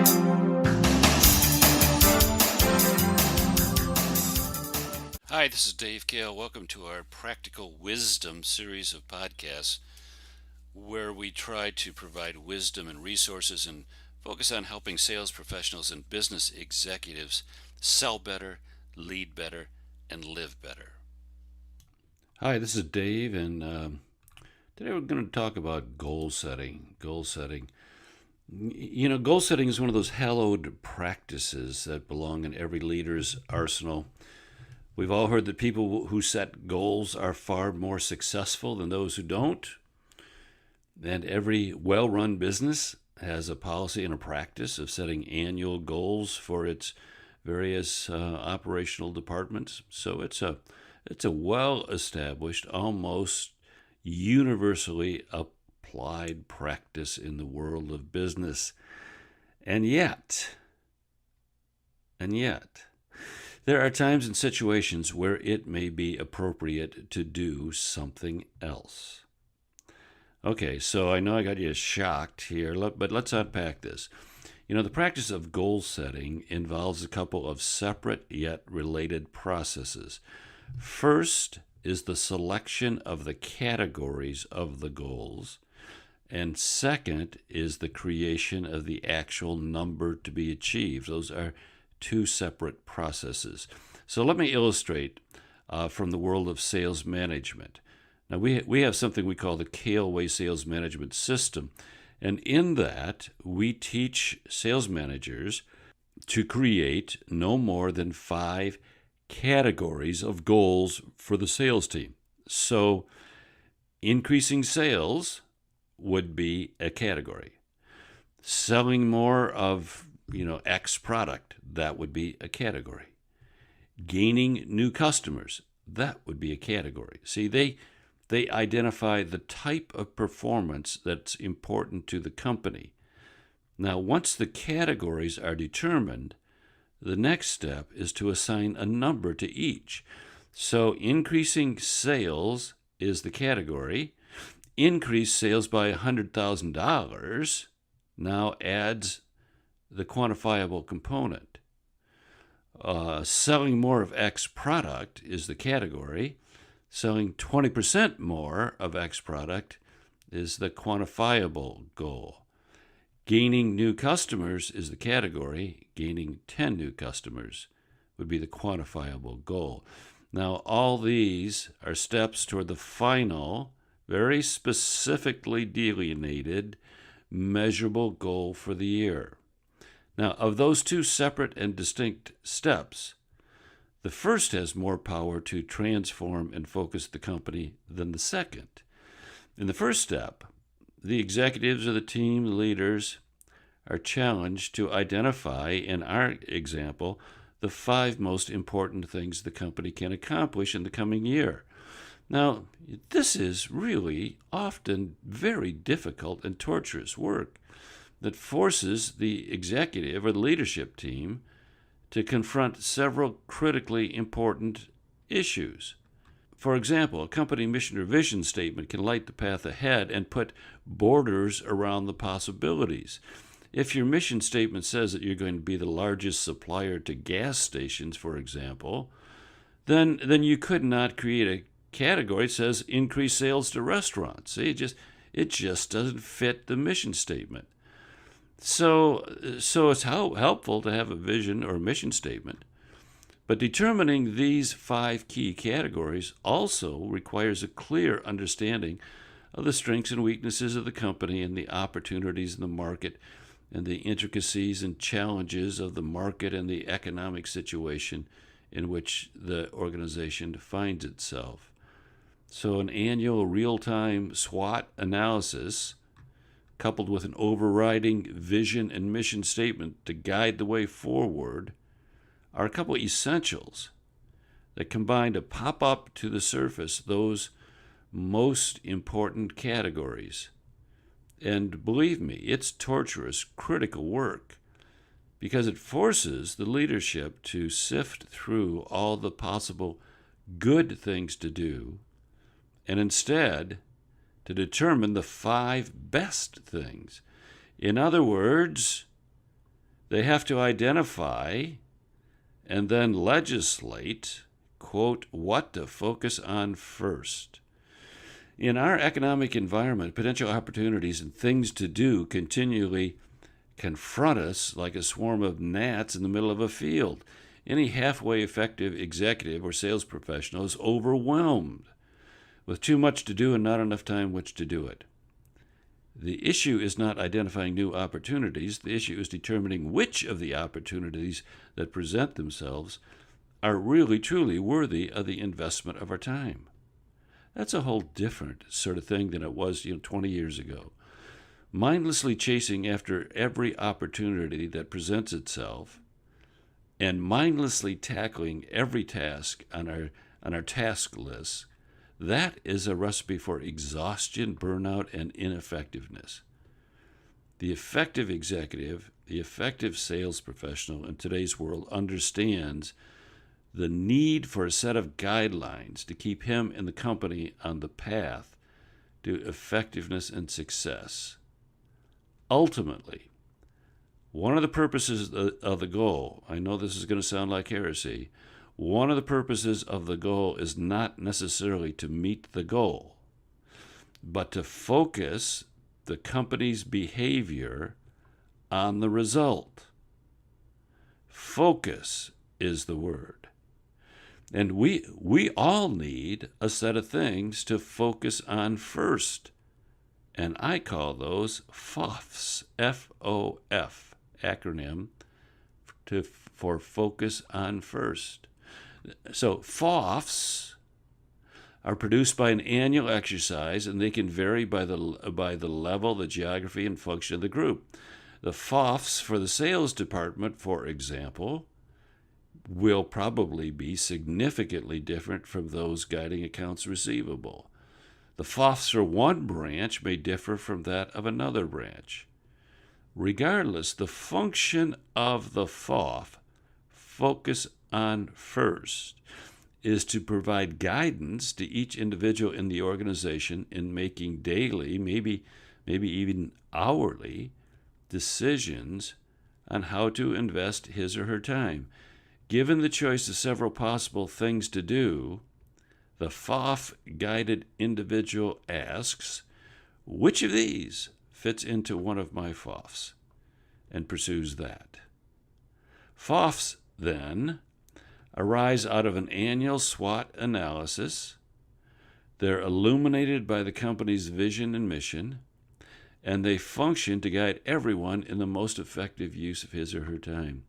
Hi, this is Dave Kahle. Welcome to our Practical Wisdom series of podcasts where we try to provide wisdom and resources and focus on helping sales professionals and business executives sell better, lead better, and live better. Hi, this is Dave, and today we're going to talk about goal setting. Goal setting. Goal setting is one of those hallowed practices that belong in every leader's arsenal. We've all heard that people who set goals are far more successful than those who don't. And every well-run business has a policy and a practice of setting annual goals for its various operational departments. So it's a well-established, almost universally applied practice in the world of business. And yet, there are times and situations where it may be appropriate to do something else. Okay, so I know I got you shocked here, but let's unpack this. The practice of goal setting involves a couple of separate yet related processes. First is the selection of the categories of the goals, and second is the creation of the actual number to be achieved. Those are two separate processes. So let me illustrate from the world of sales management. Now, we have something we call the Kahle sales management system, and in that, we teach sales managers to create no more than 5 categories of goals for the sales team. So increasing sales would be a category. Selling more of X product, that would be a category. Gaining new customers, that would be a category. See, they identify the type of performance that's important to the company. Now, once the categories are determined, the next step is to assign a number to each. So increasing sales is the category. Increase sales by $100,000 now adds the quantifiable component. Selling more of X product is the category. Selling 20% more of X product is the quantifiable goal. Gaining new customers is the category. Gaining 10 new customers would be the quantifiable goal. Now, all these are steps toward the final, very specifically delineated, measurable goal for the year. Now, of those two separate and distinct steps, the first has more power to transform and focus the company than the second. In the first step, the executives of the team leaders are challenged to identify, in our example, the 5 most important things the company can accomplish in the coming year. Now, this is really often very difficult and torturous work that forces the executive or the leadership team to confront several critically important issues. For example, a company mission or vision statement can light the path ahead and put borders around the possibilities. If your mission statement says that you're going to be the largest supplier to gas stations, for example, then you could not create a category that says increase sales to restaurants. See, it just doesn't fit the mission statement. So it's helpful to have a vision or mission statement. But determining these 5 key categories also requires a clear understanding of the strengths and weaknesses of the company and the opportunities in the market and the intricacies and challenges of the market and the economic situation in which the organization finds itself. So an annual real-time SWOT analysis coupled with an overriding vision and mission statement to guide the way forward are a couple of essentials that combine to pop up to the surface those most important categories. And believe me, it's torturous, critical work because it forces the leadership to sift through all the possible good things to do and instead to determine the 5 best things. In other words, They have to identify and then legislate, quote, what to focus on first. In our economic environment, potential opportunities and things to do continually confront us like a swarm of gnats in the middle of a field. Any halfway effective executive or sales professional is overwhelmed with too much to do and not enough time which to do it. The issue is not identifying new opportunities. The issue is determining which of the opportunities that present themselves are really, truly worthy of the investment of our time. That's a whole different sort of thing than it was 20 years ago. Mindlessly chasing after every opportunity that presents itself and mindlessly tackling every task on our task list, that is a recipe for exhaustion, burnout, and ineffectiveness. The effective executive, the effective sales professional in today's world understands the need for a set of guidelines to keep him and the company on the path to effectiveness and success. Ultimately, one of the purposes of the goal, I know this is going to sound like heresy, one of the purposes of the goal is not necessarily to meet the goal, but to focus the company's behavior on the result. Focus is the word. And we all need a set of things to focus on first. And I call those FOFs, F-O-F, acronym for focus on first. So FOFs are produced by an annual exercise, and they can vary by the level, the geography, and function of the group. The FOFs for the sales department, for example, will probably be significantly different from those guiding accounts receivable. The FOFs for one branch may differ from that of another branch. Regardless, the function of the FOF, focus on first, is to provide guidance to each individual in the organization in making daily, maybe even hourly, decisions on how to invest his or her time. Given the choice of several possible things to do, the FOF-guided individual asks, which of these fits into one of my FOFs, and pursues that. FOFs, then, arise out of an annual SWOT analysis. They're illuminated by the company's vision and mission, and they function to guide everyone in the most effective use of his or her time.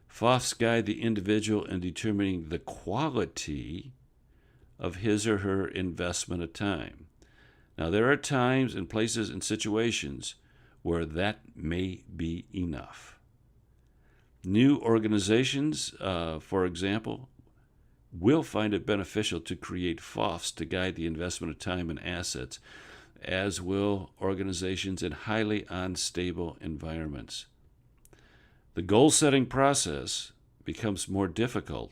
FOFs guide the individual in determining the quality of his or her investment of time. Now, there are times and places and situations where that may be enough. New organizations, for example, will find it beneficial to create FOFs to guide the investment of time and assets, as will organizations in highly unstable environments. The goal-setting process becomes more difficult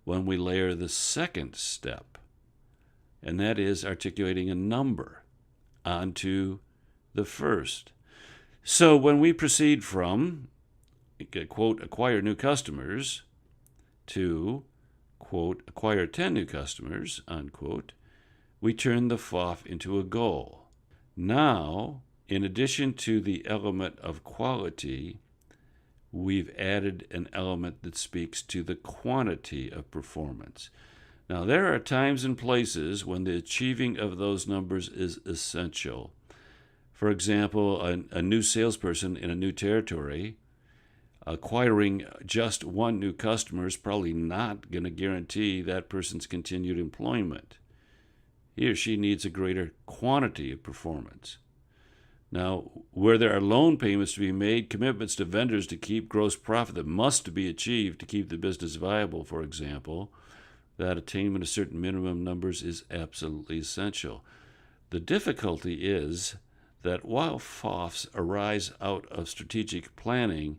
when we layer the second step, and that is articulating a number onto the first. So when we proceed from, quote, acquire new customers to, quote, acquire 10 new customers, unquote, we turn the FOF into a goal. Now, in addition to the element of quality, we've added an element that speaks to the quantity of performance. Now, there are times and places when the achieving of those numbers is essential. For example, a new salesperson in a new territory, acquiring just one new customer is probably not going to guarantee that person's continued employment. He or she needs a greater quantity of performance. Now, where there are loan payments to be made, commitments to vendors to keep gross profit that must be achieved to keep the business viable, for example, that attainment of certain minimum numbers is absolutely essential. The difficulty is that while FOFs arise out of strategic planning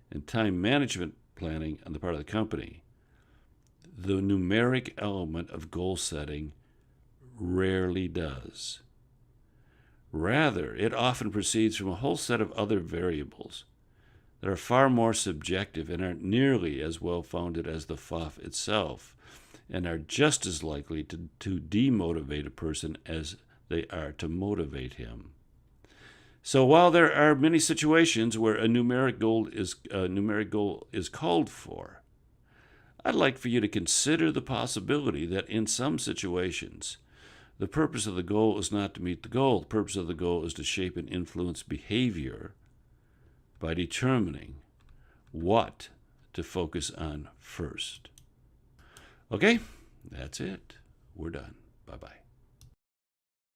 and time management planning on the part of the company, the numeric element of goal setting rarely does. Rather, it often proceeds from a whole set of other variables. that are far more subjective and aren't nearly as well-founded as the FOF itself, and are just as likely to demotivate a person as they are to motivate him. So while there are many situations where a numeric goal is called for, I'd like for you to consider the possibility that in some situations, the purpose of the goal is not to meet the goal. The purpose of the goal is to shape and influence behavior by determining what to focus on first. Okay, that's it. We're done. Bye-bye.